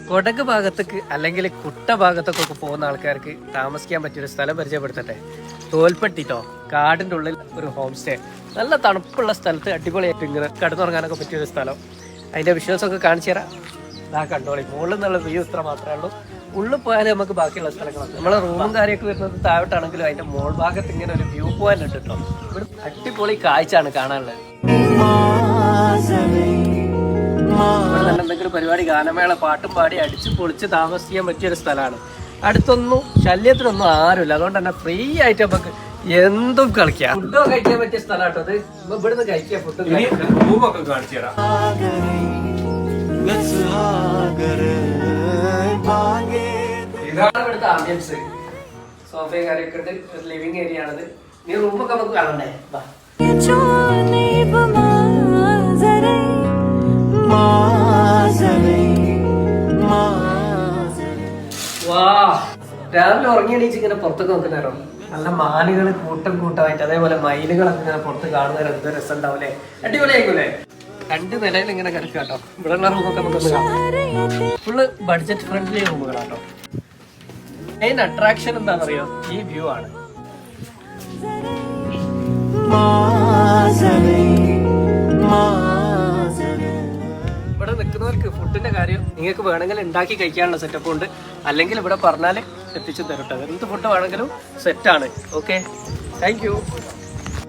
കൊടക് ഭാഗത്തേക്ക് അല്ലെങ്കിൽ കുട്ട ഭാഗത്തൊക്കെ പോകുന്ന ആൾക്കാർക്ക് താമസിക്കാൻ പറ്റിയൊരു സ്ഥലം പരിചയപ്പെടുത്തട്ടെ. തോൽപ്പെട്ടിട്ടോ, കാടിൻ്റെ ഉള്ളിൽ ഒരു ഹോം സ്റ്റേ, നല്ല തണുപ്പുള്ള സ്ഥലത്ത് അടിപൊളിയായിട്ട് ഇങ്ങനെ കിടന്നുറങ്ങാനൊക്കെ പറ്റിയൊരു സ്ഥലം. അതിൻ്റെ വിഷ്വൽസൊക്കെ കാണിച്ചു തരാം. ഇതാ കണ്ടോളി, മുകളിൽ നിന്നുള്ള വ്യൂ ഇത്ര മാത്രമേ ഉള്ളൂ. ഉള്ളിൽ പോയാലും നമുക്ക് ബാക്കിയുള്ള സ്ഥലങ്ങളൊക്കെ, നമ്മളെ റൂമും കാര്യമൊക്കെ വരുന്നത് താഴോട്ടാണെങ്കിലും അതിൻ്റെ മോൾ ഭാഗത്ത് ഇങ്ങനെ ഒരു വ്യൂ പോയിന്റ് ഉണ്ട് കേട്ടോ. ഇവിടെ അടിപൊളി കാഴ്ചയാണ് കാണാനുള്ളത്. ഇവിടെ നല്ല എന്തെങ്കിലും പരിപാടി, ഗാനമേള, പാട്ടും പാടി അടിച്ച് പൊളിച്ച് താമസിക്കാൻ പറ്റിയൊരു സ്ഥലമാണ്. അടുത്തൊന്നും ശല്യത്തിനൊന്നും ആരുമില്ല, അതുകൊണ്ട് തന്നെ ഫ്രീ ആയിട്ട് നമുക്ക് എന്തും കളിക്കാം. ഫുഡോ കഴിക്കാൻ പറ്റിയ സ്ഥലമാട്ടോ അത്. ഇവിടുന്ന് കഴിക്കാം, ഫുഡ് റൂമൊക്കെ കാണിച്ചു തരാം. ഇതാണ് ഇവിടുത്തെ ആംബിയൻസ്. സോഫയും കാര്യമൊക്കെ ഉണ്ട്, ഒരു ലിവിംഗ് ഏരിയ ആണത്. ഈ റൂമൊക്കെ നമുക്ക് കാണണ്ടേ? രാവിലെ ഉറങ്ങി എണീച്ച് ഇങ്ങനെ പുറത്തൊക്കെ നോക്കുന്നേരം നല്ല മാനുകൾ കൂട്ടം കൂട്ടമായിട്ട്, അതേപോലെ മയിലുകളൊക്കെ ഇങ്ങനെ പുറത്ത് കാണുന്നേരം എന്ത് രസം ഉണ്ടാവില്ലേ? അടിപൊളിയായിക്കൂലേ? 2 നിലയിൽ ഇങ്ങനെ കിടക്കാട്ടോ. ഇവിടെയുള്ള റൂമൊക്കെ നമുക്കൊന്ന് കാണാം. ഫുള്ള് ബഡ്ജറ്റ് ഫ്രണ്ട്ലി റൂമുകളാട്ടോ. മെയിൻ അട്രാക്ഷൻ എന്താണെന്നറിയോ? ഈ വ്യൂ ആണ്. ഇവിടെ നിൽക്കുന്നവർക്ക് ഫുഡിന്റെ കാര്യം നിങ്ങൾക്ക് വേണമെങ്കിൽ ഉണ്ടാക്കി കഴിക്കാനുള്ള സെറ്റപ്പ് ഉണ്ട്, അല്ലെങ്കിൽ ഇവിടെ പറഞ്ഞാൽ എത്തിച്ചു തരട്ടെ. എന്ത് ഫുഡ് വേണമെങ്കിലും സെറ്റാണ്. Okay, thank you.